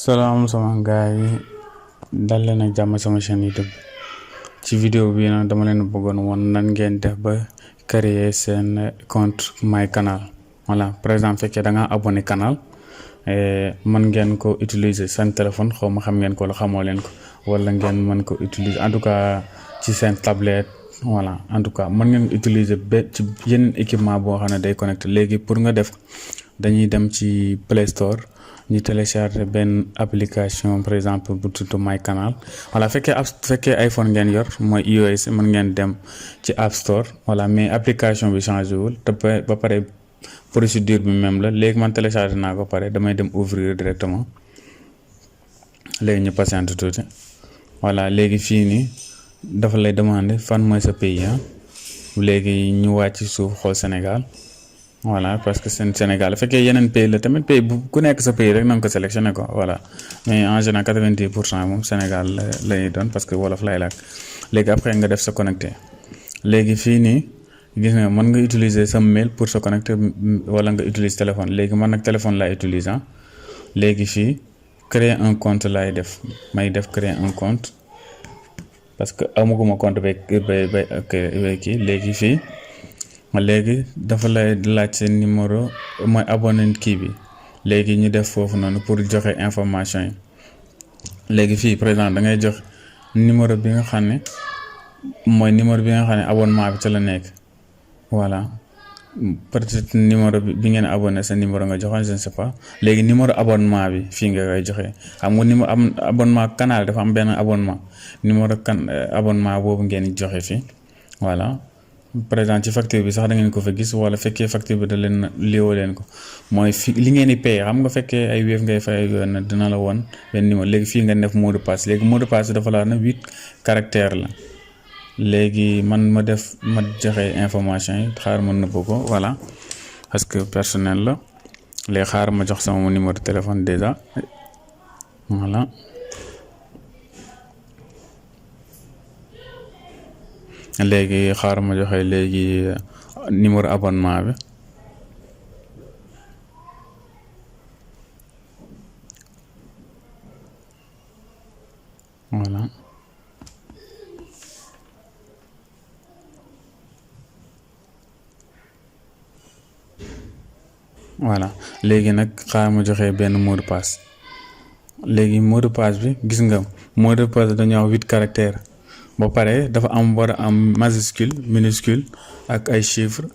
Salaam sama gaay yi dal leen ak jàmm sama chaîne YouTube. Ci vidéo bi nag dama leen bëggoon woon nan ngeen def ba créer seen compte My Canal. Voilà, par exemple fekkee da nga abonné canal mën ngeen ko utiliser seen téléphone, xaw ma xam ngeen ko wala xamoo leen ko, wala ngeen mën ko utiliser en tout cas ci seen tablette. Voilà, en tout cas mën ngeen utiliser ci yeneen équipement boo xam ne day connecté. Léegi pour nga def dañuy dem ci Play Store ñu télécharger benn application par exemple bu tudd My Canal. Voilà, fekkee iPhone ngeen yor mooy iOS mën ngeen dem ci App Store. Voilà, mais application bi changé wul te ba pare procédure bi même la. Léegi man télécharger naa ko pare damay dem ouvrir directement. Léegi ñu patiente tuuti. Voilà, léegi fii nii dafa lay demander fan mooy sa pays léegi ñu wàcc suuf xool Sénégal. Voilà, parce que c'est Sénégal fekkee yeneen pays la tamit pays bu ku nekk sa pays rek na nga ko sélectionné ko. Voilà, mais en général 90% moom Sénégal lay doon parce que wolof lay làkk. Léegi après nga def sa connecté. Léegi fii nii gis nga mën nga utiliser sa mail pour se connecter wala nga utiliser téléphone. Léegi man nag téléphone laay utiliser. Léegi fii créer un compte laay def may def créer un compte parce que amaguma compte bay kii. Léegi fii léegi dafa lay laaj seen numéro mooy abonné kii bi. Léegi ñu def foofu noonu pour joxe information yi. Léegi fii par exemple da ngay jox numéro bi nga xam ne mooy numéro bi nga xam ne abonnement bi ca la nekk. Voilà, peut-être numéro bi ngeen abonné sa numéro nga joxe, je ne sais pas. Léegi numéro abonnement bi fii nga koy joxe. Xam nga numéro abonnement canal dafa am benn abonnement numéro abonnement boobu ngeen joxe fii. Voilà, par exemple ci facture bi sax da ngeen ko fa gis, wala fekkee facture bi da leen léewoo leen ko mooy fi li ngeen di paye. Xam nga fekkee ay Wave ngay fay yoon na dina la woon benn numéro. Léegi fii nga def mot de passe. Léegi mot de passe dafa la na 8 caractères la. Léegi man ma joxe information yi xaar ma nëbb ko. Voilà, parce que personnel la. Léegi xaar ma jox sama numéro de téléphone déjà. Voilà, léegi xaar ma joxe léegi numéro abonnement bi. Voilà, voilà léegi nag xaar ma joxe benn mot de passe. Léegi mot de passe bi gis nga mot de passe dañoo wax 8 caractères ba pare dafa war a am majuscule minuscule ak ay chiffres.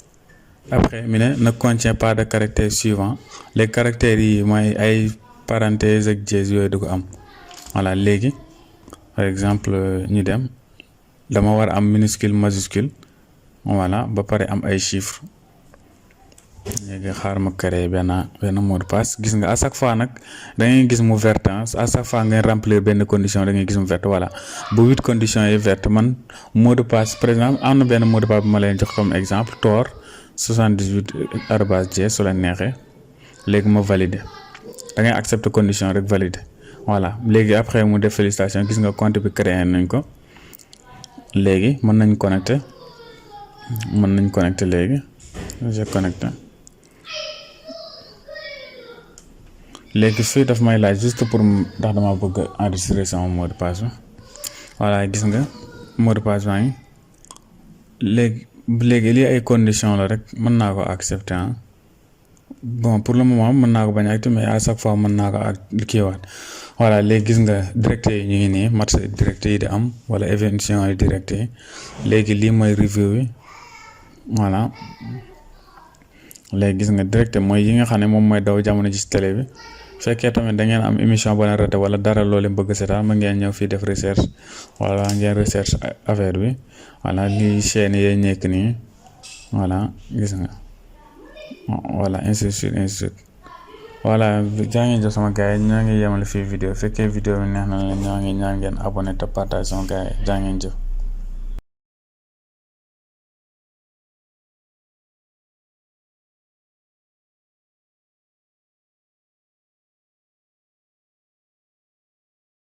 Après mi ne contient pas de caractère suivant. Les caractères yi mooy ay parenthèses ak dièse yooyu du ko am. Voilà, léegi par exemple ñu dem dama war a am minuscule majuscule. Voilà, ba pare am ay chiffres. Léegi xaar ma créer benn mot de passe. Gis nga à chaque fois nag da ngay gis mu vert. À chaque fois ngay remplir benn condition da ngay gis mu vert. Voilà, bu 8 conditions yi vert man mot de passe par exemple am na benn mot de passe bu ma leen jox comme exemple tor 78@g su la neexee. Léegi ma valider da ngay accepter condition rek valider. Voilà, léegi après mu def félicitation. Gis nga compte bi créé nañ ko. Léegi mën nañ connecter léegi je connecté. Léegi fii daf may laaj juste pour ndax dama bëgg enregistrer sama mot de passe bi. Voilà, gis nga mot de passe baa ngi. léegi lii ay condition la rek mën naa ko accepter. Bon pour le moment mën naa ko bañ a accepter mais à chaque fois mën naa ko ak kiiwaat. Voilà, léegi gis nga direct yi ñu ngi nii match direct yi di am wala émission yi direct yi. Léegi lii mooy review yi. Voilà, léegi gis nga direct mooy yi nga xam ne moom mooy daw jamono ji ci télé bi. Fekkee tamit da ngeen am émission boo leen raté wala dara loolu bëgg seetaan ma ngeen ñëw fii def recherche. Voilà, ngeen recherche affaire bi. Voilà, lii chaîne yi nekk nii. Voilà, gis nga. Voilà, ainsi de suite. Voilà, jaa ngeen jëf sama gars yi ñoo ngi yemale fii vidéo. Fekkee vidéo bi neex na leen ñoo ngi ñaan ngeen abonné te partage sama gars yi jaa ngeen jëf.